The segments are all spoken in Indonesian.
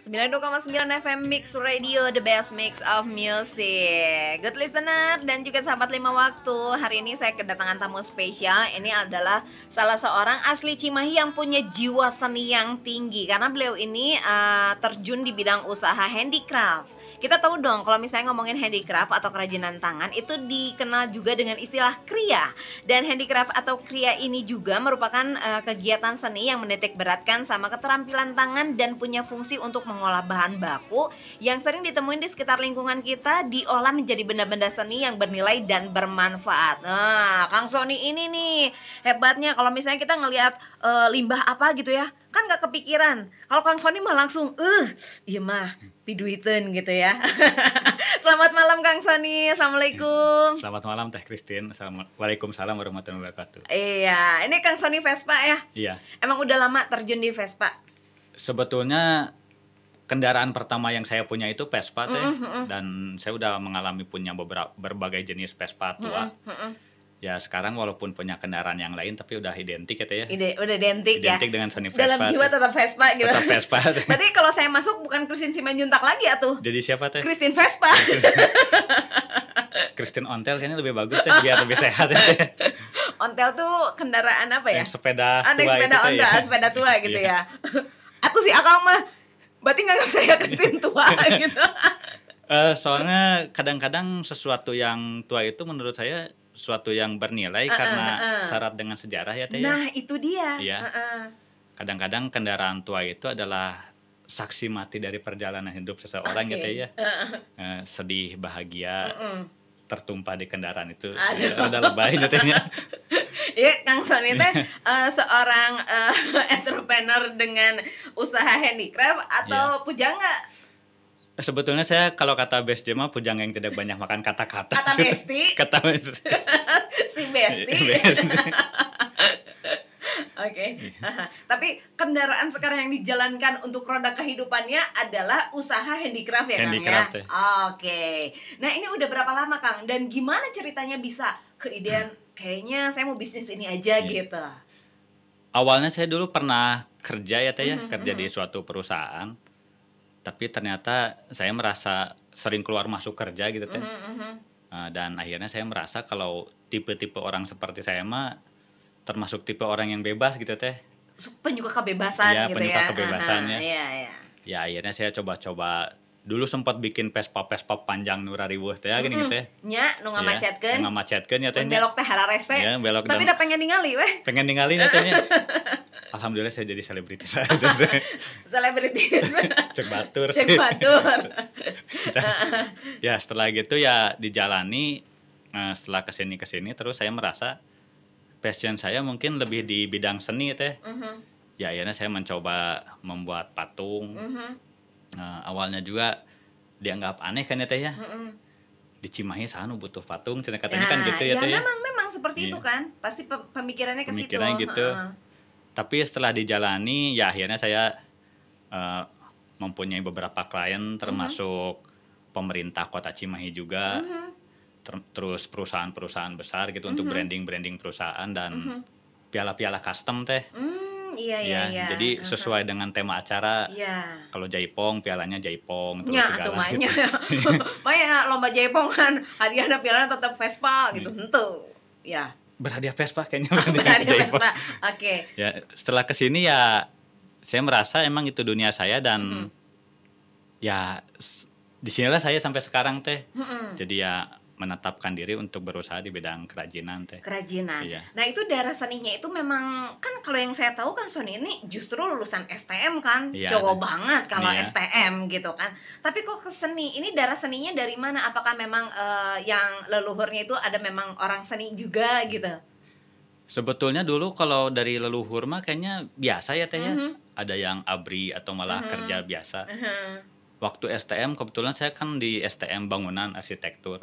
92,9 FM Mix Radio, the best mix of music. Good listener dan juga sahabat lima waktu. Hari ini saya kedatangan tamu spesial. Ini adalah salah seorang asli Cimahi yang punya jiwa seni yang tinggi. Karena beliau ini terjun di bidang usaha handicraft. Kita tahu dong kalau misalnya ngomongin handicraft atau kerajinan tangan itu dikenal juga dengan istilah kriya. Dan handicraft atau kriya ini juga merupakan kegiatan seni yang menitik beratkan sama keterampilan tangan dan punya fungsi untuk mengolah bahan baku yang sering ditemuin di sekitar lingkungan kita diolah menjadi benda-benda seni yang bernilai dan bermanfaat. Nah, Kang Sony ini nih hebatnya kalau misalnya kita ngelihat limbah apa gitu ya, kan gak kepikiran. Kalau Kang Sony mah langsung iya mah piduiten gitu ya. Selamat malam Kang Sony. Assalamualaikum. Selamat malam Teh Christine. Waalaikumsalam warahmatullahi wabarakatuh. Iya, ini Kang Sony Vespa ya? Iya. Emang udah lama terjun di Vespa? Sebetulnya kendaraan pertama yang saya punya itu Vespa Teh. Dan saya udah mengalami punya berbagai jenis Vespa tua. Ya sekarang walaupun punya kendaraan yang lain tapi udah identik ya Teh ya. Udah identik ya? Identik dengan Sony Vespa. Dalam jiwa tetap Vespa gitu? Tetap Vespa. Berarti kalau saya masuk bukan Christine Simanjuntak lagi atuh? Jadi siapa Teh? Christine Vespa. Christine Ontel kayaknya lebih bagus Teh, biar lebih sehat ya. Ontel tuh kendaraan apa ya? Yang sepeda tua naik sepeda itu ontel, ya. sepeda tua gitu Iya. ya. Atuh si Akang mah berarti nggak saya Christine tua gitu. Soalnya kadang-kadang sesuatu yang tua itu menurut saya sesuatu yang bernilai karena syarat dengan sejarah ya Teh ya. Nah itu dia. Iya. Kadang-kadang kendaraan tua itu adalah saksi mati dari perjalanan hidup seseorang ya Teh ya. Sedih, bahagia, tertumpah di kendaraan itu. Udah lebay ya Teh ya. Iya, Kang Sony teh seorang entrepreneur dengan usaha handicraft atau pujangga? Sebetulnya saya kalau kata Besti mah pujang yang tidak banyak makan kata-kata. Kata Besti? Kata Besti. Si Besti. Oke. Tapi kendaraan sekarang yang dijalankan untuk roda kehidupannya adalah usaha handicraft ya Kang Handicraft, ya? ya. Oke. Nah ini udah berapa lama Kang? Dan gimana ceritanya bisa keidean kayaknya saya mau bisnis ini aja gitu? Awalnya saya dulu pernah kerja ya Teh ya, kerja di suatu perusahaan. Tapi ternyata saya merasa sering keluar masuk kerja gitu Teh. Dan akhirnya saya merasa kalau tipe-tipe orang seperti saya mah termasuk tipe orang yang bebas gitu Teh. Penyuka kebebasan Ya, gitu penyuka ya. kebebasannya. Iya. Ya akhirnya saya coba-coba. Dulu sempat bikin Vespa panjang nu rariweuh teh gini gitu teh. Nya nu ngamacetkeun. Ngamacetkeun ya teh. Belok teh hararese. Ya, belok. Tapi udah pengen ningali weh. Pengen ningali ya teh. Alhamdulillah saya jadi selebritis aja teh. Selebritis. Cek batur. Ya setelah gitu ya dijalani, setelah kesini terus saya merasa passion saya mungkin lebih di bidang seni teh. Ya akhirnya saya mencoba membuat patung. Awalnya juga dianggap aneh kan ya teh ya. Di Cimahi sana butuh patung, katanya kan gitu ya teh. Ya memang seperti itu kan. Pasti pemikirannya ke situ. Pemikirannya gitu. Tapi setelah dijalani ya akhirnya saya mempunyai beberapa klien termasuk pemerintah Kota Cimahi juga. Terus perusahaan-perusahaan besar gitu untuk branding perusahaan dan piala-piala custom teh. Iya. Jadi sesuai dengan tema acara. Kalau Jaipong, pialanya Jaipong terus segala gitu. Makanya lomba Jaipong kan hadiahnya pialanya tetap Vespa gitu. Tentu. Ya. Berhadiah Vespa kayaknya. Berhadiah Vespa. Oke. Ya, setelah kesini ya saya merasa emang itu dunia saya dan ya disinilah saya sampai sekarang teh. Jadi ya menetapkan diri untuk berusaha di bidang kerajinan teh. Kerajinan. Iya. Nah itu darah seninya itu memang kan kalau yang saya tahu kan Sony ini justru lulusan STM kan, cowok banget kalau STM gitu kan. Tapi kok ke seni ini darah seninya dari mana? Apakah memang yang leluhurnya itu ada memang orang seni juga gitu? Sebetulnya dulu kalau dari leluhur mah kayaknya biasa ya teh ya. Ada yang abri atau malah kerja biasa. Waktu STM kebetulan saya kan di STM bangunan arsitektur.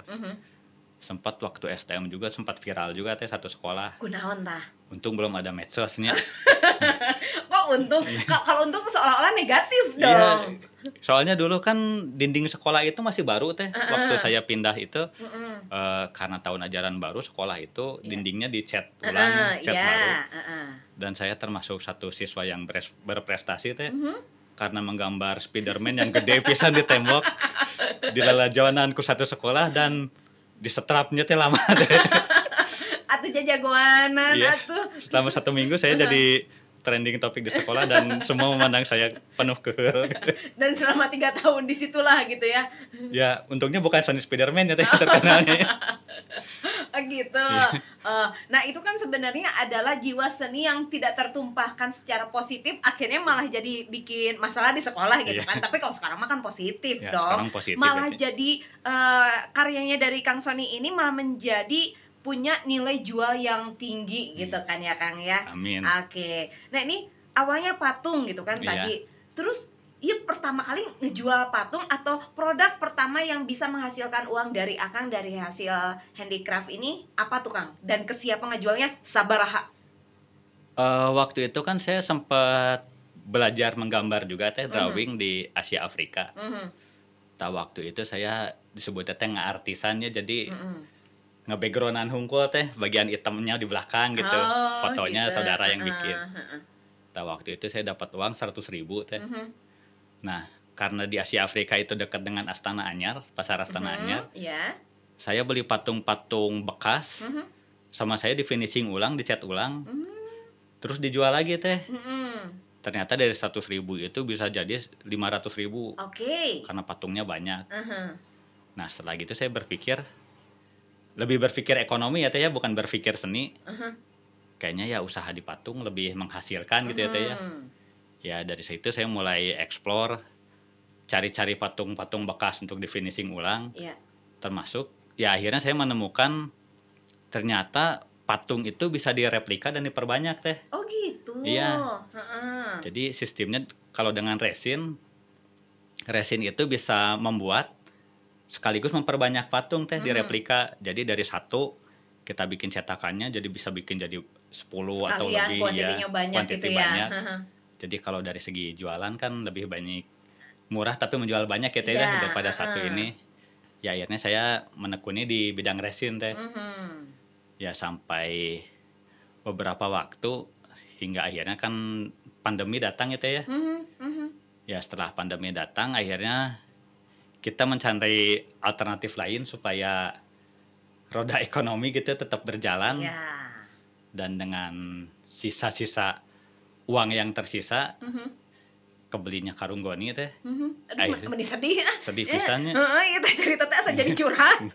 Sempat waktu STM juga sempat viral juga teh satu sekolah. Kunaon tah? Untung belum ada medsosnya. Kok untung? Kalau untung seolah-olah negatif dong. Soalnya dulu kan dinding sekolah itu masih baru teh. Waktu saya pindah itu karena tahun ajaran baru sekolah itu dindingnya dicat ulang, cat baru. Dan saya termasuk satu siswa yang berprestasi teh. karena menggambar Spiderman yang gede pisan di tembok di lalajonanku satu sekolah dan di setrapnya teh lama teh. Atuh jagoanan Iya. atuh. Selama 1 minggu saya jadi trending topik di sekolah dan semua memandang saya penuh keheul gitu. Dan selama 3 tahun disitulah gitu ya. Ya, untungnya bukan Sony Spiderman ya teh terkenalnya. Oh gitu. Iya. Nah itu kan sebenarnya adalah jiwa seni yang tidak tertumpahkan secara positif, akhirnya malah jadi bikin masalah di sekolah gitu Iya. kan. Tapi kalau sekarang mah kan positif Ya, dong. sekarang positif Malah ya, Teh. jadi karyanya dari Kang Sony ini malah menjadi punya nilai jual yang tinggi gitu kan ya Kang ya. Amin. Oke. Nah ini awalnya patung gitu kan Iya. tadi. Terus pertama kali ngejual patung atau produk pertama yang bisa menghasilkan uang dari Akang dari hasil handicraft ini apa tuh Kang? Dan kesiapan ngejualnya sabaraha? Waktu itu kan saya sempat belajar menggambar juga teh, drawing di Asia Afrika. Waktu itu saya disebutnya teh nge-artisannya, jadi nge-backgroundan hungkul teh, bagian hitamnya di belakang gitu. Oh, Fotonya gitu. saudara yang bikin. Waktu itu saya dapat uang 100.000 teh. Nah, karena di Asia Afrika itu dekat dengan Astana Anyar, pasar Astana Anyar, Ya. saya beli patung-patung bekas, sama saya di finishing ulang, dicat ulang, terus dijual lagi teh. Ternyata dari 100.000 itu bisa jadi 500.000 Oke. karena patungnya banyak. Nah, setelah gitu saya lebih berpikir ekonomi ya teh ya, bukan berpikir seni. Kayaknya ya usaha di patung lebih menghasilkan gitu ya teh ya. Ya dari situ saya mulai explore, cari-cari patung-patung bekas untuk di finishing ulang. Iya. Termasuk ya akhirnya saya menemukan ternyata patung itu bisa direplika dan diperbanyak teh. Oh gitu. Iya. Jadi sistemnya kalau dengan resin itu bisa membuat sekaligus memperbanyak patung teh direplika. Jadi dari satu kita bikin cetakannya jadi bisa bikin jadi 10 atau Sekalian lebih kuantitinya ya. banyak Kuantiti gitu ya. banyak. Jadi kalau dari segi jualan kan lebih banyak murah tapi menjual banyak ya teh Iya, daripada satu ini. Ya akhirnya saya menekuni di bidang resin teh. Ya sampai beberapa waktu hingga akhirnya kan pandemi datang ya teh ya. Ya setelah pandemi datang akhirnya kita mencari alternatif lain supaya roda ekonomi gitu tetap berjalan. Iya. Dan dengan sisa-sisa uang yang tersisa kebelinya karung goni teh. Aduh, mending sedih ah. Sedih pisannya. Heeh, itu cerita teh asa jadi curhat.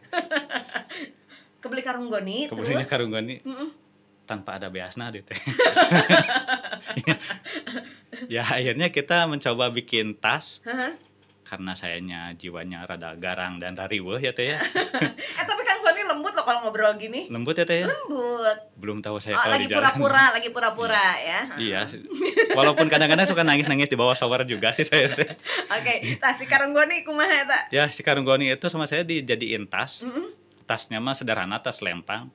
Kebeli karung goni Kebelinya terus. karung goni tanpa ada beasna deh teh. Ya akhirnya kita mencoba bikin tas. Karena sayanya jiwanya rada garang dan rariweuh ya teh ya. Tapi Kang Sony lembut loh kalau ngobrol gini. Lembut ya teh ya. Lembut. Belum tahu saya Oh, kalau lagi di jalan. lagi pura-pura ya. Iya. Walaupun kadang-kadang suka nangis-nangis di bawah shower juga sih saya teh. Oke, nah si karung goni kumaha eta? Ya si karung goni itu sama saya dijadiin tas. Tasnya mah sederhana, tas lempang.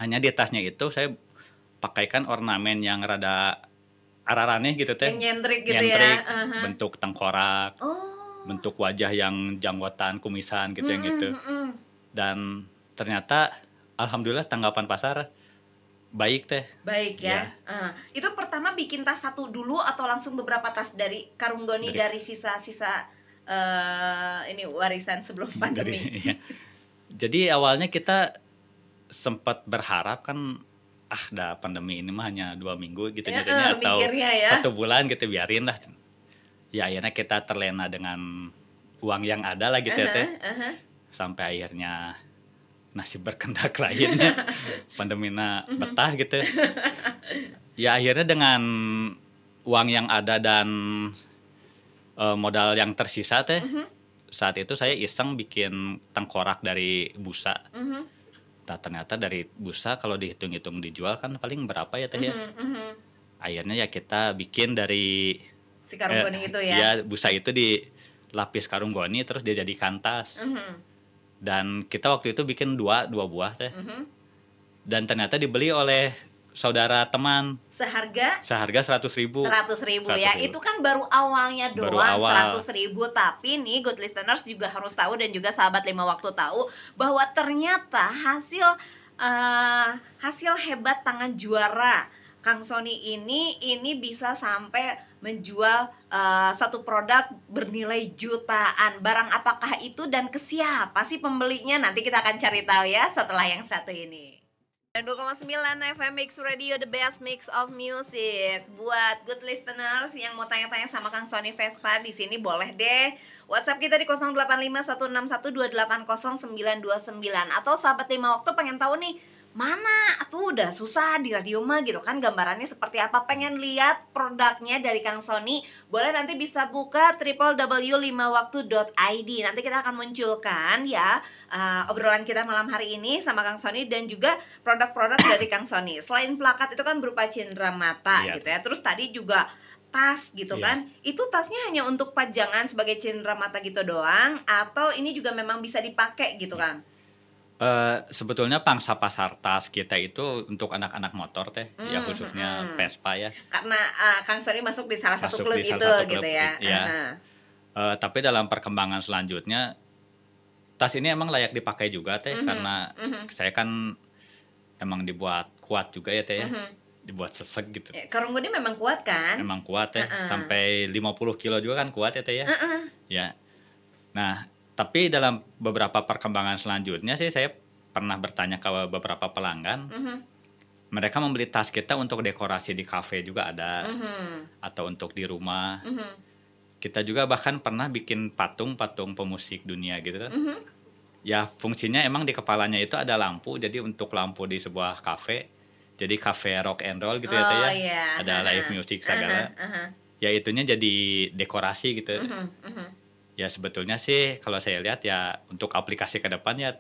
Hanya di tasnya itu saya pakaikan ornamen yang rada araraneh gitu teh. Yang nyentrik gitu Nyentrik, ya. bentuk tengkorak, bentuk wajah yang janggotan, kumisan gitu yang gitu. Dan ternyata alhamdulillah tanggapan pasar baik teh. Baik ya. Itu pertama bikin tas satu dulu atau langsung beberapa tas dari karung goni dari sisa-sisa ini warisan sebelum pandemi? Iya. Jadi awalnya kita sempat berharap kan dah pandemi ini mah hanya 2 minggu gitu jadinya atau ya. 1 bulan gitu biarin lah. Ya akhirnya kita terlena dengan uang yang ada lah gitu ya teh. Sampai akhirnya nasib berkendak lainnya pandemina betah gitu. Ya akhirnya dengan uang yang ada dan modal yang tersisa teh, saat itu saya iseng bikin tengkorak dari busa. Nah, ternyata dari busa kalau dihitung-hitung dijual kan paling berapa ya teh ya. Akhirnya ya kita bikin dari si karung goni itu ya. Ya busa itu dilapis karung goni terus dia jadi tas. Dan kita waktu itu bikin dua buah teh. Dan ternyata dibeli oleh saudara teman. Seharga 100.000. 100.000 ya. Itu kan baru awalnya doang, 100.000. Tapi nih good listeners juga harus tahu dan juga sahabat 5 waktu tahu bahwa ternyata hasil hebat tangan juara Kang Sony ini bisa sampai menjual satu produk bernilai jutaan. Barang apakah itu dan ke siapa sih pembelinya? Nanti kita akan cari tahu ya setelah yang satu ini. 2,9 FM Mix Radio, the best mix of music. Buat good listeners yang mau tanya-tanya sama Kang Sony Vespa di sini boleh deh. WhatsApp kita di 085161280929 atau sahabat 5 waktu pengen tahu nih mana tuh udah susah di radio mah gitu kan gambarannya seperti apa, pengen lihat produknya dari Kang Sony, boleh nanti bisa buka www.5waktu.id. Nanti kita akan munculkan ya obrolan kita malam hari ini sama Kang Sony dan juga produk-produk dari Kang Sony. Selain plakat itu kan berupa cenderamata gitu ya. Terus tadi juga tas gitu kan. Itu tasnya hanya untuk pajangan sebagai cenderamata gitu doang atau ini juga memang bisa dipakai gitu kan? Sebetulnya pangsa pasar tas kita itu untuk anak-anak motor teh, ya khususnya Vespa ya. Karena Kang Sony masuk di salah satu klub itu gitu ya. Tapi dalam perkembangan selanjutnya tas ini emang layak dipakai juga teh karena saya kan emang dibuat kuat juga ya teh ya. Dibuat sesek gitu. Karung gede memang kuat kan? Memang kuat teh, sampai 50 kilo juga kan kuat ya teh ya. Ya. Nah, tapi dalam beberapa perkembangan selanjutnya sih saya pernah bertanya ke beberapa pelanggan. Mereka membeli tas kita untuk dekorasi di kafe juga ada. Atau untuk di rumah. Kita juga bahkan pernah bikin patung-patung pemusik dunia gitu kan. Ya fungsinya emang di kepalanya itu ada lampu. Jadi untuk lampu di sebuah kafe. Jadi kafe rock and roll gitu ya teh ya. Ada live music segala. Ya itunya jadi dekorasi gitu. Ya sebetulnya sih kalau saya lihat ya untuk aplikasi ke depan ya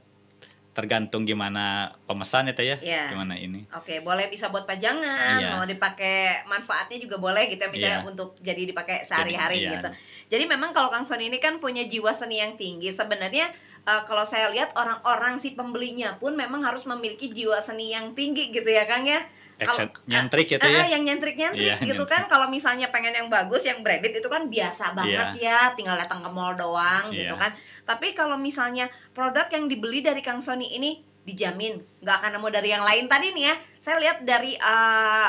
tergantung gimana pemesan ya teh ya, gimana ini. Oke, boleh bisa buat pajangan, mau dipakai manfaatnya juga boleh gitu misalnya untuk jadi dipakai sehari-hari gitu. Jadi memang kalau Kang Sony ini kan punya jiwa seni yang tinggi. Sebenarnya kalau saya lihat orang-orang si pembelinya pun memang harus memiliki jiwa seni yang tinggi gitu ya Kang ya. Nyentrik gitu ya. Yang nyentrik gitu kan. Kalau misalnya pengen yang bagus, yang branded itu kan biasa banget ya, tinggal datang ke mall doang gitu kan. Tapi kalau misalnya produk yang dibeli dari Kang Sony ini dijamin nggak akan nemu dari yang lain. Tadi nih ya, saya lihat dari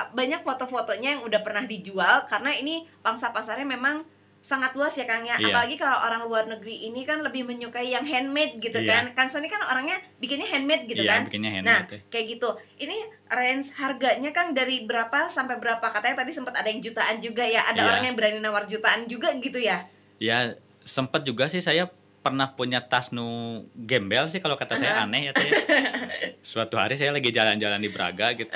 banyak foto-fotonya yang udah pernah dijual karena ini pangsa pasarnya memang sangat luas ya Kang ya. Apalagi kalau orang luar negeri ini kan lebih menyukai yang handmade gitu kan. Kang Sony kan orangnya bikinnya handmade gitu kan. Nah, kayak gitu. Ini range harganya Kang dari berapa sampai berapa? Katanya tadi sempat ada yang jutaan juga ya. Ada orang yang berani nawar jutaan juga gitu ya. Ya, sempat juga sih saya pernah punya tas nu gembel sih kalau kata saya aneh ya teh. Suatu hari saya lagi jalan-jalan di Braga gitu.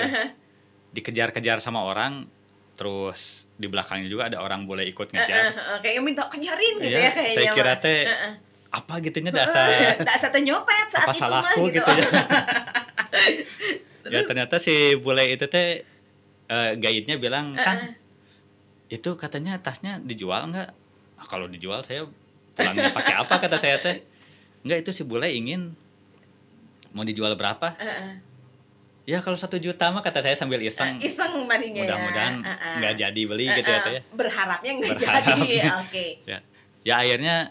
Dikejar-kejar sama orang terus di belakangnya juga ada orang boleh ikut ngejar. Kayak minta kejarin gitu ya kayaknya. Saya kira teh apa gitunya dasar teh nyopet saat apa itu salahku mah gitu. ya. Ya ternyata si bule itu teh guide-nya bilang, "Kang, itu katanya tasnya dijual enggak?" Kalau dijual saya pulangnya pakai apa kata saya teh. Enggak, itu si bule ingin mau dijual berapa? Ya kalau 1 juta mah kata saya sambil iseng. Iseng maninya mudah-mudahan nggak jadi beli gitu ya teh. Berharapnya nggak jadi. Oke. Ya akhirnya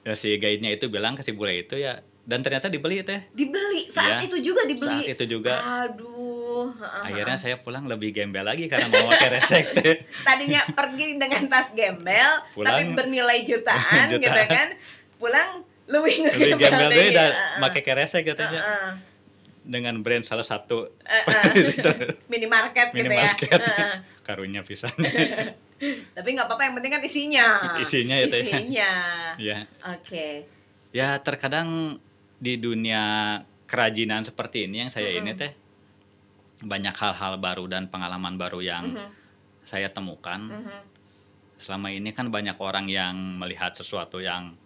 ya si guide-nya itu bilang ke si bule itu ya dan ternyata dibeli teh. Dibeli saat itu juga dibeli. Saat itu juga. Aduh. Akhirnya saya pulang lebih gembel lagi karena mau pakai resek teh. Tadinya pergi dengan tas gembel tapi bernilai jutaan gitu kan. Pulang lebih gembel deh dan pakai keresek katanya. Dengan brand salah satu minimarket gitu ya. Karunya pisan. Tapi nggak apa-apa, yang penting kan isinya ya teh. Ya. Oke. Ya terkadang di dunia kerajinan seperti ini yang saya ini teh banyak hal-hal baru dan pengalaman baru yang saya temukan. Selama ini kan banyak orang yang melihat sesuatu yang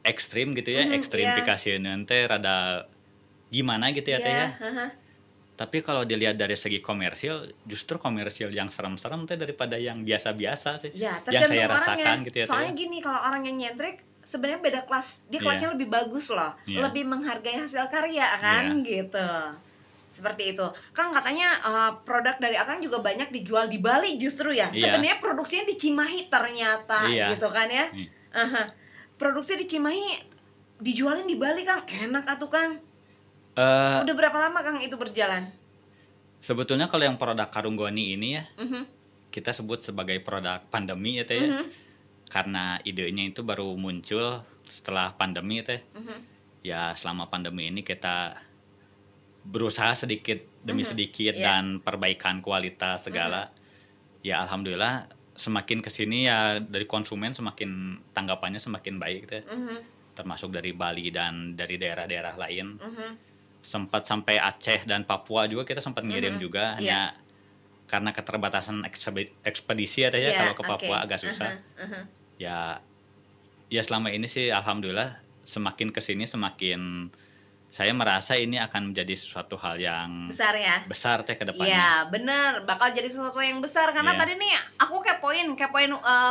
ekstrim gitu ya, ekstrimfikasinya teh rada gimana gitu ya teh ya. Tapi kalau dilihat dari segi komersil, justru komersil yang serem-serem teh daripada yang biasa-biasa sih. Ya, yang saya rasakan gitu ya. Soalnya gini, kalau orang yang nyentrik sebenarnya beda kelas. Dia kelasnya lebih bagus loh. Lebih menghargai hasil karya kan gitu. Seperti itu. Kang katanya produk dari Akang juga banyak dijual di Bali justru ya. Sebenarnya produksinya di Cimahi ternyata gitu kan ya. Produksi di Cimahi dijualin di Bali Kang. Enak atuh Kang. Udah berapa lama Kang itu berjalan? Sebetulnya kalau yang produk Karunggoni ini ya, Mhm, kita sebut sebagai produk pandemi ya Teh ya. mhm, Karena idenya itu baru muncul setelah pandemi Teh. mhm, Ya selama pandemi ini kita berusaha sedikit demi mhm, sedikit iya, dan perbaikan kualitas mhm, segala. Ya alhamdulillah semakin kesini ya dari konsumen semakin tanggapannya semakin baik Teh. mhm, Termasuk dari Bali dan dari daerah-daerah lain. mhm, Sempat sampai Aceh dan Papua juga kita sempat ngirim mhm, juga, iya, hanya karena keterbatasan ekspedisi ya Teh ya, iya, kalau ke oke, Papua agak aha, susah. aha, Ya ya selama ini sih alhamdulillah semakin kesini semakin saya merasa ini akan menjadi sesuatu hal yang besar ya? besar Teh ke depannya. Iya, bener, bakal jadi sesuatu yang besar karena Iya tadi nih aku kepoin,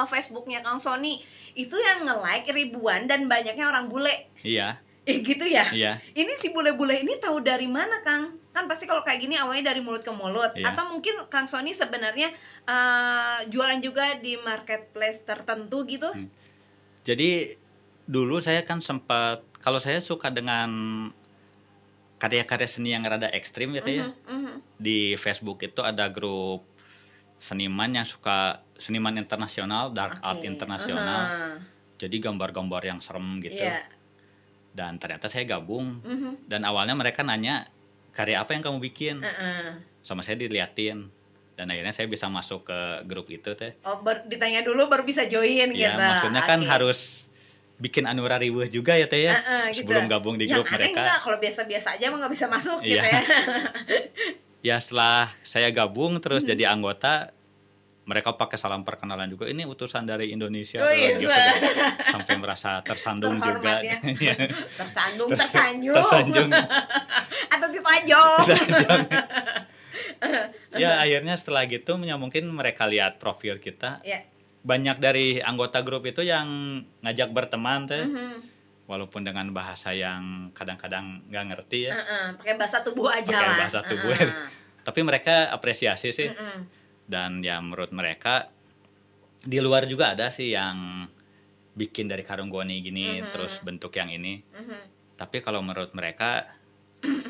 Facebooknya Kang Sony, itu yang nge-like ribuan dan banyaknya orang bule. iya Gitu ya? iya Ini si bule-bule ini tahu dari mana, Kang? Kan pasti kalau kayak gini awalnya dari mulut ke mulut iya. atau mungkin Kang Sony sebenarnya, jualan juga di marketplace tertentu gitu? Jadi dulu saya kan sempat kalau saya suka dengan karya-karya seni yang rada ekstrim ya Teh ya. Mhm, mhm. Di Facebook itu ada grup seniman yang suka seniman internasional, dark art Oke, internasional. aha. Jadi gambar-gambar yang serem gitu. Iya, Dan ternyata saya gabung. mhm, Dan awalnya mereka nanya, karya apa yang kamu bikin? heeh. Sama saya diliatin. Dan akhirnya saya bisa masuk ke grup itu Teh. Oh, ditanya dulu baru bisa join Ya gitu, maksudnya kan oke. harus bikin Anura riweuh juga ya Teh ya. Heeh, gitu. Sebelum gabung di grup Yang aneh mereka. enggak kalau biasa-biasa aja mah nggak bisa masuk gitu Iya. ya? Ya setelah saya gabung terus Mhm. jadi anggota, mereka pakai salam perkenalan juga, ini utusan dari Indonesia Wih, gitu deh. Sampai merasa tersandung juga. terhormat ya. Iya. Tersandung, Terus- tersanjung, tersanjung. atau ditajong. Tersanjung. Ya akhirnya setelah gitu ya mungkin mereka lihat profil kita, Ya, banyak dari anggota grup itu yang ngajak berteman Teh, mhm, walaupun dengan bahasa yang kadang-kadang nggak ngerti ya, heeh, pakai bahasa tubuh aja pakai lah. bahasa tubuh. Heeh, Tapi mereka apresiasi sih. mhm, Dan ya menurut mereka di luar juga ada sih yang bikin dari Karunggoni gini Mhm. terus bentuk yang ini. mhm. Tapi kalau menurut mereka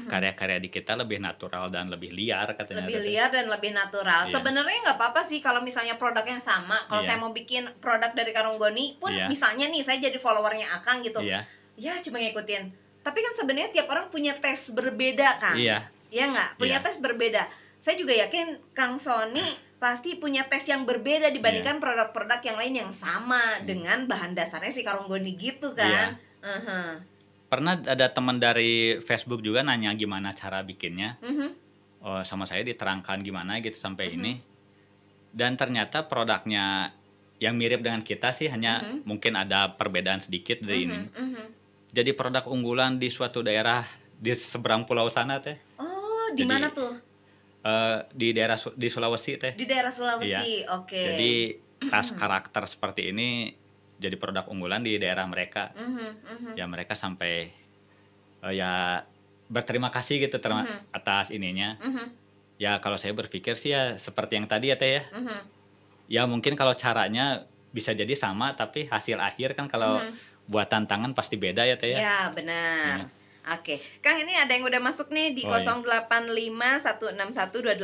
karya-karya di kita lebih natural dan lebih liar katanya. Lebih liar dan lebih natural. Iya. Sebenarnya nggak apa-apa sih kalau misalnya produknya sama. Kalau Iya. saya mau bikin produk dari Karunggoni pun Iya. misalnya nih saya jadi followernya Akang gitu. Iya, Ya cuma ngikutin. Tapi kan sebenarnya tiap orang punya tes berbeda kan. iya, Iya nggak? Punya Iya. tes berbeda. Saya juga yakin Kang Sony pasti punya tes yang berbeda dibandingkan Iya. produk-produk yang lain yang sama dengan bahan dasarnya si Karunggoni gitu kan. Mhm. Pernah ada teman dari Facebook juga nanya gimana cara bikinnya. Mhm. Oh, sama saya diterangkan gimana gitu sampai Mhm. ini. Dan ternyata produknya yang mirip dengan kita sih hanya Mhm. mungkin ada perbedaan sedikit dari ini. Mhm, mhm. Jadi produk unggulan di suatu daerah di seberang pulau sana Teh. Oh, di Jadi, mana tuh? Di daerah di Sulawesi Teh. Di daerah Sulawesi. Oke. Jadi tas karakter seperti ini jadi produk unggulan di daerah mereka. Mhm, mhm. Ya mereka sampai ya berterima kasih gitu atas ininya. Mhm, Ya kalau saya berpikir sih ya seperti yang tadi ya Teh ya. mhm, Ya mungkin kalau caranya bisa jadi sama tapi hasil akhir kan kalau mhm. buatan tangan pasti beda ya Teh ya. Ya, benar. Iya. Oke, Kang ini ada yang udah masuk nih di Oh, iya.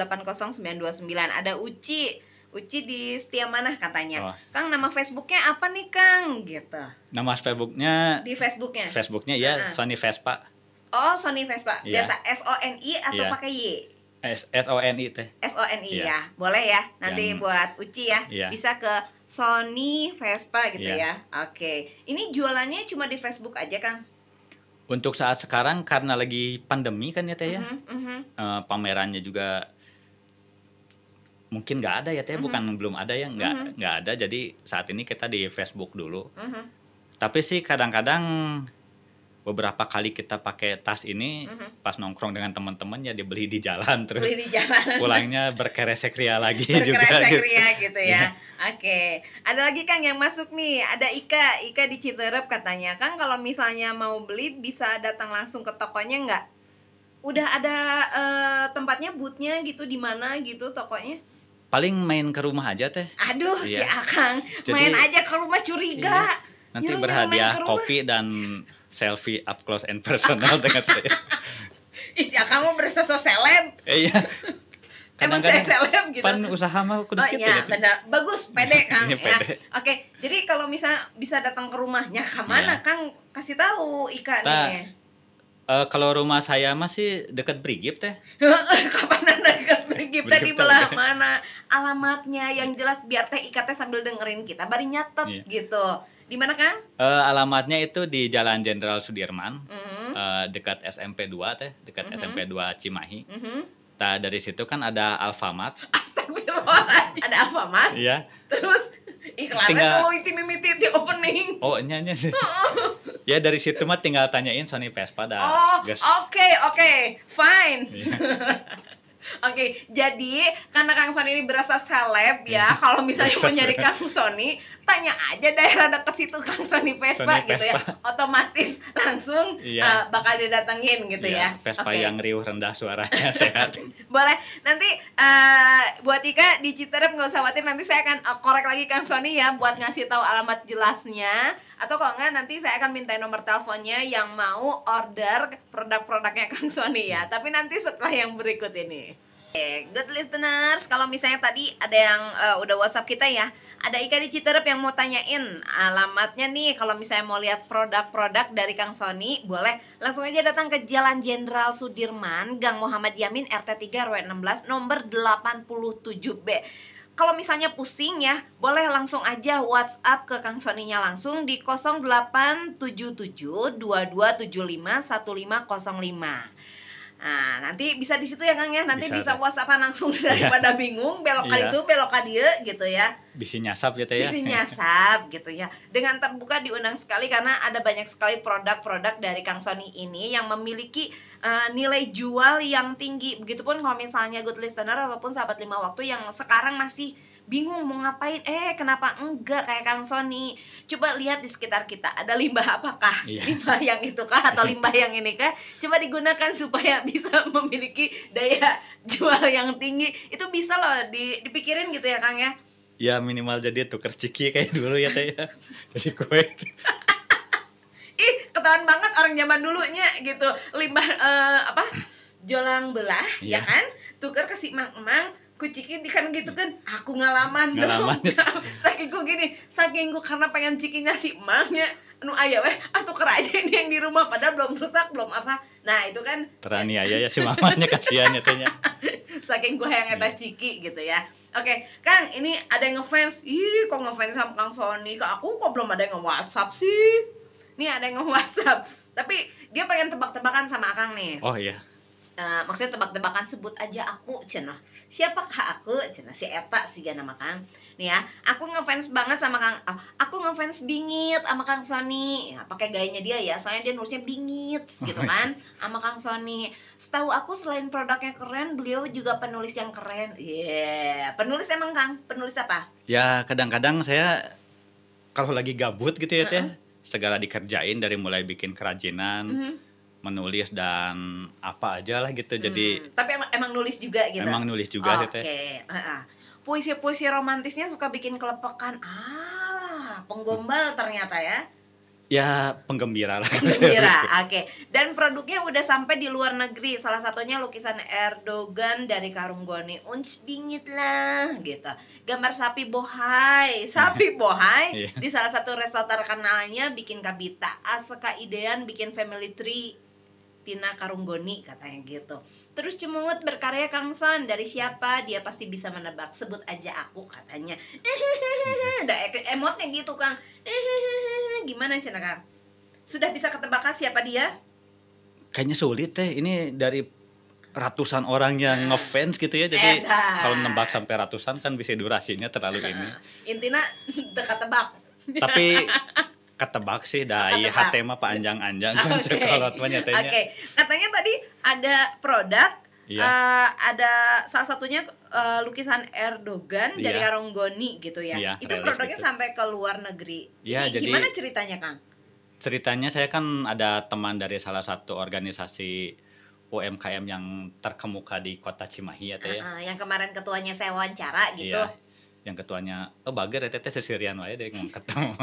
085161280929. Ada Uci. Uci di setia mana katanya. Oh. Kang nama Facebooknya apa nih Kang? Gitu. Nama Facebooknya Di Facebooknya. Facebooknya ya Heeh. Sony Vespa. Oh, Sony Vespa. Iya. Biasa SONI atau Iya. pakai Y? SONI Teh. SONI Iya. ya. Boleh ya. Nanti Yang- buat Uci ya. Iya. Bisa ke Sony Vespa gitu Iya. ya. Oke. Ini jualannya cuma di Facebook aja, Kang? Untuk saat sekarang karena lagi pandemi kan ya Teh ya. Mhm, mhm, Pamerannya juga mungkin nggak ada ya Teh, bukan belum ada ya, nggak ada. Jadi saat ini kita di Facebook dulu. mhm, Tapi sih kadang-kadang beberapa kali kita pakai tas ini mhm. pas nongkrong dengan teman-teman ya dibeli di jalan terus Beli di jalan. pulangnya berkeresek ria lagi juga Berkeresek gitu. ria gitu ya. Iya. Oke. Ada lagi Kang yang masuk nih. Ada Ika di Citerep katanya. Kang kalau misalnya mau beli bisa datang langsung ke tokonya nggak? Udah ada tempatnya, boothnya gitu di mana gitu tokonya? Paling main ke rumah aja Teh. Aduh, si Iya. Akang Jadi- main aja ke rumah curiga. Nanti Nyuruh-nyuruh main berhadiah ke rumah. kopi dan selfie up close and personal dengan saya. Ih, si Akang mau berasa so seleb. Iya. Emang saya kadang-kadang seleb gitu. pan usaha mah kudu Oh kitu iya, gitu. benar. Bagus, pede Kang Iya, ya. pede. Oke, jadi kalau bisa datang ke rumahnya ke mana Iya. Kang? Kasih tahu Ika Tah, nih. kalau rumah saya mah sih deket Brigip teh. Kapan anda dekat Brigip tadi Brigip teh belah lega. mana? Alamatnya yang jelas biar teh Ika teh sambil dengerin kita bari nyatet Iya. gitu. Di mana Kang? Alamatnya itu di Jalan Jenderal Sudirman, Mhm. dekat SMP 2 teh, dekat SMP 2 Cimahi. Mhm. Tah dari situ kan ada Alfamart. Astagfirullahaladzim. Ada Alfamart. Iya. Terus iklannya Tinggal- kalau itu mimiti di opening. Oh, nya. Ya dari situ mah tinggal tanyain Sony Vespa dah. Oh, Geus. oke, fine. Iya. Oke, jadi karena Kang Sony ini berasa seleb ya, kalau misalnya mau nyari Kang Sony, tanya aja daerah dekat situ Kang Sony Vespa Sony gitu ya, Vespa. otomatis langsung Iya. Bakal didatengin gitu ya. Iya, Vespa Oke. yang riuh rendah suaranya sehat. Boleh, nanti buat Ika di Citerep nggak usah khawatir, nanti saya akan korek lagi Kang Sony ya buat ngasih tahu alamat jelasnya, atau kalau nggak nanti saya akan minta nomor teleponnya yang mau order produk-produknya Kang Sony ya, tapi nanti setelah yang berikut ini. Oke, good listeners, kalau misalnya tadi ada yang udah WhatsApp kita ya, ada Ika di Citerep yang mau tanyain alamatnya nih, kalau misalnya mau lihat produk-produk dari Kang Sony, boleh langsung aja datang ke Jalan Jenderal Sudirman, Gang Muhammad Yamin, RT 3 RW 16, nomor 87B. Kalau misalnya pusing ya, boleh langsung aja WhatsApp ke Kang Sony-nya langsung di 0877 2275 1505. Nah, nanti bisa di situ ya Kang ya. Nanti bisa Bisa, WhatsAppan langsung daripada bingung belok kali Iya. itu belok ka dieu gitu ya. Bisa nyasap gitu ya. Bisa nyasap gitu ya. Dengan terbuka diundang sekali karena ada banyak sekali produk-produk dari Kang Sony ini yang memiliki nilai jual yang tinggi. Begitupun kalau misalnya good listener ataupun sahabat 5 waktu yang sekarang masih bingung mau ngapain, kenapa enggak kayak Kang Sony. Coba lihat di sekitar kita, ada limbah apakah? Iya. Limbah yang itu kah atau limbah yang ini kah? Coba digunakan supaya bisa memiliki daya jual yang tinggi. Itu bisa loh dipikirin gitu ya Kang ya. Ya minimal jadi tuker ciki kayak dulu ya teh ya. Jadi kue. Ih, ketahuan banget orang zaman dulunya gitu. Limbah jolang belah ya Iya. kan? Tuker kasih emang-emang kuciki di kan gitu kan. Aku ngalaman Ngalaman. dong. Saking ku karena pengen cikinya si emangnya anu aya weh, tuker aja ini yang di rumah padahal belum rusak, belum apa. Nah, itu kan Teraniaya ya si mamanya kasihan ya tehnya. saking gue yang eta ciki gitu ya. Oke, Kang, ini ada yang ngefans. Ih, kok ngefans sama Kang Sony? Ke aku kok belum ada yang nge-WhatsApp sih? Nih ada yang nge-WhatsApp. Tapi dia pengen tebak-tebakan sama Akang nih. Oh iya. Maksudnya tebak-tebakan sebut aja aku cenah. Siapakah aku? Cenah si eta sih nama Kang. Nih ya, aku ngefans banget sama Kang. Aku ngefans bingit sama Kang Sony. Ya, pakai gayanya dia ya, soalnya dia nulisnya bingit gitu kan sama Kang Sony. Setahu aku selain produknya keren, beliau juga penulis yang keren. Iya, penulis emang Kang? Penulis apa? Ya kadang-kadang saya kalau lagi gabut gitu ya teh, segala dikerjain dari mulai bikin kerajinan, menulis dan apa aja lah gitu. Jadi Tapi emang nulis juga gitu. emang nulis juga sih Oke, teh. puisi-puisi romantisnya suka bikin kelepekan. Penggombal ternyata ya. Ya penggembira lah. Gembira, oke. Dan produknya udah sampai di luar negeri. Salah satunya lukisan Erdogan dari Karung Goni. Unc bingit lah, gitu. Gambar sapi bohai, Iya. di salah satu restoran terkenalnya bikin kabita. Aseka idean bikin family tree. Tina Karunggoni katanya gitu. Terus Cemungut berkarya Kang Son, dari siapa? Dia pasti bisa menebak. Sebut aja aku katanya. Ada emotnya gitu Kang. Gimana Cina Kang? Sudah bisa ketebakan siapa dia? Kayaknya sulit teh. Ini dari ratusan orang yang ngefans gitu ya. Jadi Edan. kalau nebak sampai ratusan kan bisa durasinya terlalu ini. Intinya tebak. Tapi ketebak sih dari Ketebak. hati mah panjang-anjang kan Oke. sekolot mah nyatanya. Oke, katanya tadi ada produk, Iya. ada salah satunya lukisan Erdogan dari Iya. Karunggoni gitu ya. Iya, Itu relief produknya gitu. sampai ke luar negeri. Iya, Ini jadi- gimana ceritanya Kang? Ceritanya saya kan ada teman dari salah satu organisasi UMKM yang terkemuka di kota Cimahi ya teh ya. Yang kemarin ketuanya saya wawancara gitu. Iya. Yang ketuanya, bager ya teh sesirian wae deh ngangkat ketemu.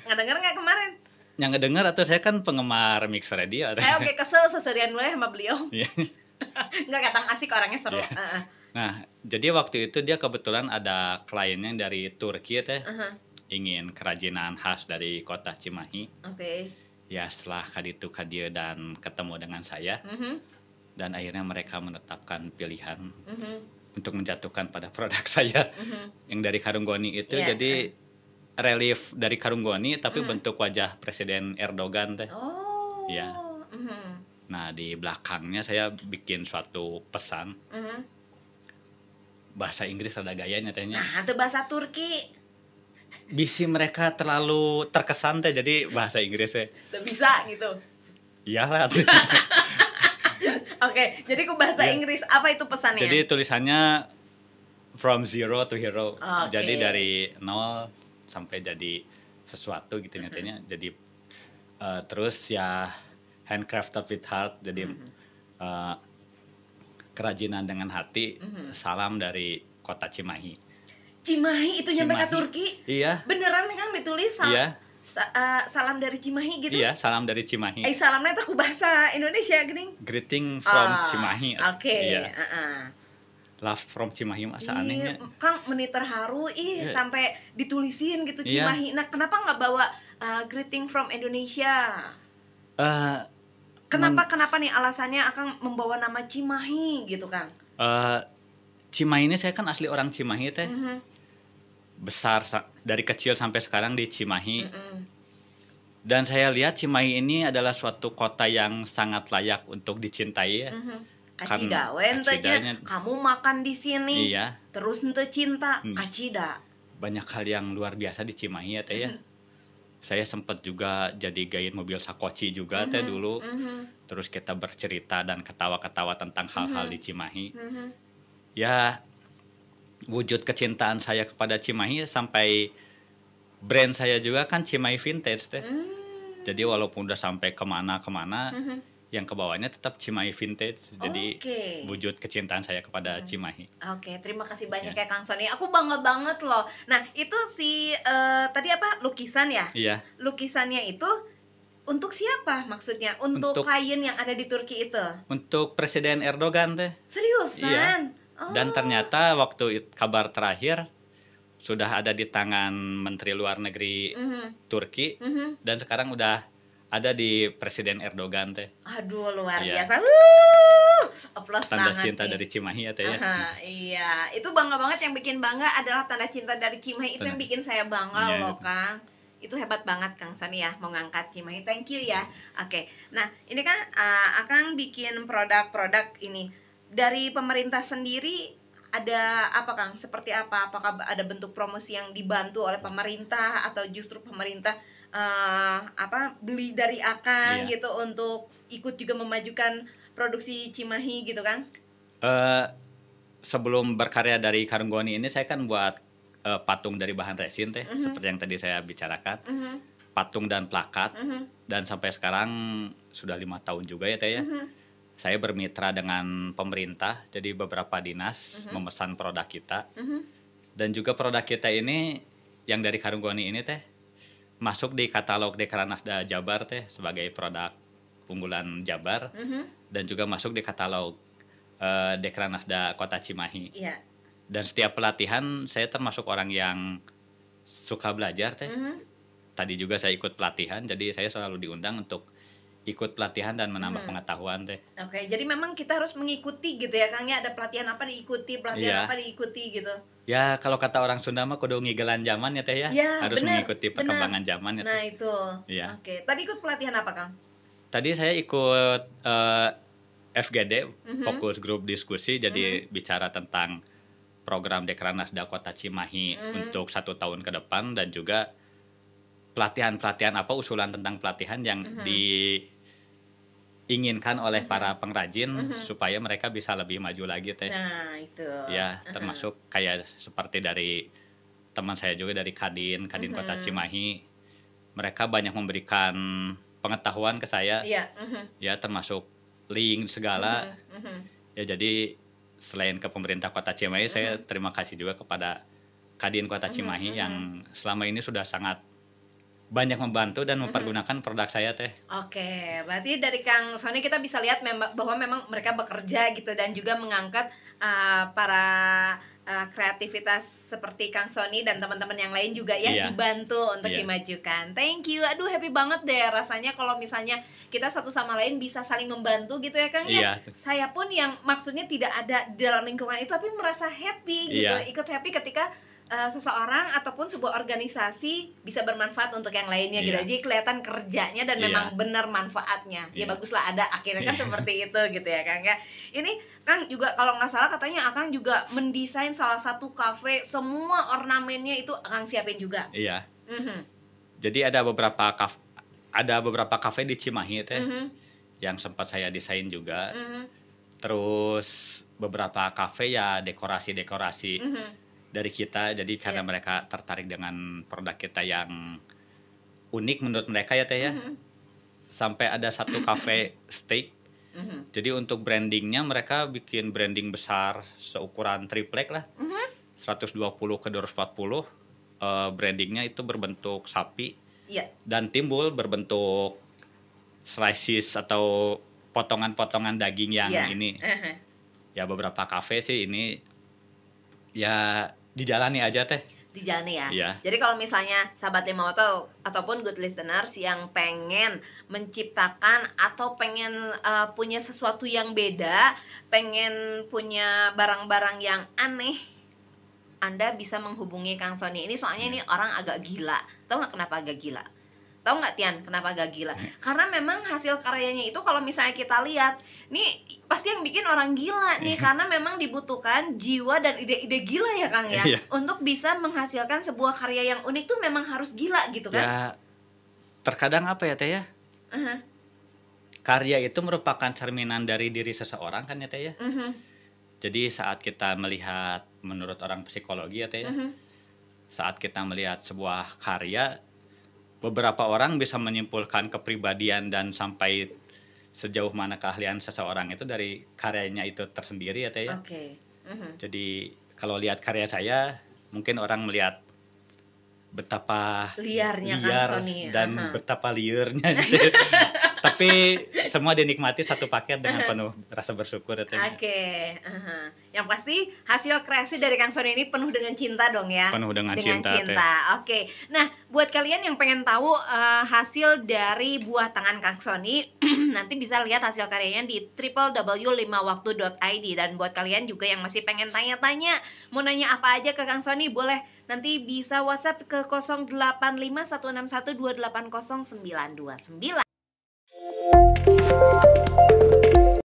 Ngedenger nggak kemarin? Yang ngedenger atau saya kan penggemar Mix Radio. Saya oke kesel seserian gue sama beliau. Iya. Nggak katang asik orangnya seru. Iya. Nah, jadi waktu itu dia kebetulan ada kliennya dari Turki teh, ingin kerajinan khas dari kota Cimahi. Oke. Ya setelah kaditu kadieu dan ketemu dengan saya, dan akhirnya mereka menetapkan pilihan untuk menjatuhkan pada produk saya yang dari Karung Goni itu. Iya, Jadi relief dari Karung Goni tapi bentuk wajah Presiden Erdogan teh. Oh. Ya. Nah, di belakangnya saya bikin suatu pesan bahasa Inggris, ada gayanya tehnya. Nah, itu bahasa Turki. Bisi mereka terlalu terkesan teh, jadi bahasa Inggrisnya. Tuh bisa gitu. Iyalah. Oke, jadi ke bahasa Inggris apa itu pesannya? Jadi tulisannya from zero to hero. Oke. Jadi dari nol sampai jadi sesuatu gitu nyatanya. Jadi terus ya handcrafted with heart. Jadi kerajinan dengan hati. Salam dari kota Cimahi. Cimahi itu nyampe ke Cimahi. Turki? Iya. Beneran kan ditulis Iya. salam dari Cimahi gitu? Iya, salam dari Cimahi. Salamnya itu bahasa Indonesia gini. Greeting from Cimahi. Oke. Iya. Love from Cimahi, masa anehnya. Kang menit terharu sampai ditulisin gitu Iya. Cimahi. Nah, kenapa nggak bawa greeting from Indonesia? Kenapa nih alasannya akan membawa nama Cimahi gitu, Kang? Cimahi ini saya kan asli orang Cimahi teh. Besar dari kecil sampai sekarang di Cimahi. Dan saya lihat Cimahi ini adalah suatu kota yang sangat layak untuk dicintai ya. Kacidawen teh, kamu makan di sini. Iya. Terus ente cinta, kacida. Banyak hal yang luar biasa di Cimahi ya teh ya. Saya sempat juga jadi gayet mobil sakoci juga teh dulu. Terus kita bercerita dan ketawa-ketawa tentang hal-hal di Cimahi. Ya, wujud kecintaan saya kepada Cimahi sampai brand saya juga kan Cimahi Vintage teh. Jadi walaupun udah sampai kemana-kemana, yang kebawahnya tetap Cimahi Vintage. Jadi wujud kecintaan saya kepada Cimahi. Oke, terima kasih banyak ya Kang Sony. Aku bangga banget loh. Nah, itu tadi apa? Lukisan ya? Iya. Lukisannya itu untuk siapa maksudnya? Untuk klien yang ada di Turki itu? Untuk Presiden Erdogan teh. Seriusan? Iya. Dan ternyata waktu kabar terakhir sudah ada di tangan Menteri Luar Negeri Turki, dan sekarang udah ada di Presiden Erdogan teh. Aduh, luar biasa. Aplaus tanda banget cinta nih. dari Cimahi ya teh ya. Iya, itu bangga banget. Yang bikin bangga adalah tanda cinta dari Cimahi. Itu yang bikin saya bangga loh, Kang. Itu hebat banget Kang Sony ya, mau ngangkat Cimahi. Thank you ya. Oke. Nah, ini kan Akang bikin produk-produk ini. Dari pemerintah sendiri ada apa Kang? Seperti apa? Apakah ada bentuk promosi yang dibantu oleh pemerintah atau justru pemerintah beli dari Akang gitu untuk ikut juga memajukan produksi Cimahi gitu kan? Sebelum berkarya dari Karung Goni ini saya kan buat patung dari bahan resin teh, seperti yang tadi saya bicarakan. Patung dan plakat. Dan sampai sekarang sudah 5 tahun juga ya teh ya. Saya bermitra dengan pemerintah, jadi beberapa dinas memesan produk kita. Dan juga produk kita ini yang dari Karung Goni ini teh masuk di katalog Dekranasda Jabar teh sebagai produk unggulan Jabar. Dan juga masuk di katalog Dekranasda Kota Cimahi. Iya. Dan setiap pelatihan saya termasuk orang yang suka belajar teh. Tadi juga saya ikut pelatihan, jadi saya selalu diundang untuk ikut pelatihan dan menambah pengetahuan teh. Oke, jadi memang kita harus mengikuti gitu ya Kang ya, ada pelatihan apa diikuti, pelatihan apa diikuti gitu. Ya, kalau kata orang Sunda mah kudu ngigelan zaman ya teh ya. Harus mengikuti perkembangan zaman ya teh. Nah, itu. Ya. Oke, tadi ikut pelatihan apa Kang? Tadi saya ikut FGD, Fokus Grup Diskusi, jadi bicara tentang program Dekranasda Kota Cimahi untuk 1 tahun ke depan, dan juga pelatihan-pelatihan apa, usulan tentang pelatihan yang diinginkan oleh para pengrajin supaya mereka bisa lebih maju lagi teh. Nah, itu. Ya, termasuk kayak seperti dari teman saya juga dari Kadin Kota Cimahi. Mereka banyak memberikan pengetahuan ke saya. Iya. Ya, termasuk link segala. Ya, jadi selain ke pemerintah Kota Cimahi, saya terima kasih juga kepada Kadin Kota Cimahi yang selama ini sudah sangat banyak membantu dan Mhm. mempergunakan produk saya teh. Oke, berarti dari Kang Sony kita bisa lihat bahwa memang mereka bekerja gitu dan juga mengangkat para kreativitas seperti Kang Sony dan teman-teman yang lain juga ya Iya, dibantu untuk iya, dimajukan. Thank you. Aduh happy banget deh rasanya kalau misalnya kita satu sama lain bisa saling membantu gitu ya Kang ya. iya, Saya pun yang maksudnya tidak ada di dalam lingkungan itu tapi merasa happy gitu, iya, ikut happy ketika seseorang ataupun sebuah organisasi bisa bermanfaat untuk yang lainnya gitu. iya, Jadi kelihatan kerjanya dan iya, memang benar manfaatnya. Ya iya, baguslah ada akhirnya kan iya, seperti itu gitu ya Kang ya. Ini Kang juga kalau nggak salah katanya Akang juga mendesain salah satu kafe, semua ornamennya itu Akang siapin juga. iya. Mhm. Jadi ada beberapa kafe di Cimahi teh Mhm. yang sempat saya desain juga. Mhm. Terus beberapa kafe ya dekorasi-dekorasi Mhm. dari kita. Jadi karena Iya. mereka tertarik dengan produk kita yang unik menurut mereka ya teh ya. Mhm. Sampai ada satu kafe steak. Mhm. Jadi untuk brandingnya mereka bikin branding besar seukuran triplek lah. Mhm. 120 ke 240. Brandingnya itu berbentuk sapi Iya. dan timbul berbentuk slices atau potongan-potongan daging yang Iya. ini. Heeh. Ya beberapa kafe sih ini ya dijalani aja teh. Dijalani ya. Iya. Jadi kalau misalnya sahabat Lima Waktu ataupun good listeners yang pengen menciptakan atau pengen punya sesuatu yang beda, pengen punya barang-barang yang aneh, Anda bisa menghubungi Kang Sony ini. Soalnya ini orang agak gila. Tahu nggak kenapa agak gila? Tahu nggak Tian kenapa agak gila? Karena memang hasil karyanya itu kalau misalnya kita lihat, nih pasti yang bikin orang gila nih karena memang dibutuhkan jiwa dan ide-ide gila ya Kang ya. Iya. Untuk bisa menghasilkan sebuah karya yang unik tuh memang harus gila gitu kan? Ya terkadang apa ya teh ya? Mhm. Karya itu merupakan cerminan dari diri seseorang kan ya teh ya. Mhm. Jadi saat kita melihat menurut orang psikologi ya teh ya, Mhm. saat kita melihat sebuah karya, beberapa orang bisa menyimpulkan kepribadian dan sampai sejauh mana keahlian seseorang itu dari karyanya itu tersendiri ya teh ya. Oke. Mhm. Jadi kalau lihat karya saya, mungkin orang melihat betapa Liarnya Kang liar Sony. dan Aha. betapa liurnya gitu. Tapi semua dinikmati satu paket dengan penuh rasa bersyukur ya teh. Oke, aha. Yang pasti hasil kreasi dari Kang Sony ini penuh dengan cinta dong ya. Penuh dengan Dengan cinta, cinta. Oke. Nah, buat kalian yang pengen tahu hasil dari buah tangan Kang Sony, nanti bisa lihat hasil karyanya di www.limawaktu.id. Dan buat kalian juga yang masih pengen tanya-tanya, mau nanya apa aja ke Kang Sony, boleh nanti bisa WhatsApp ke 085161280929.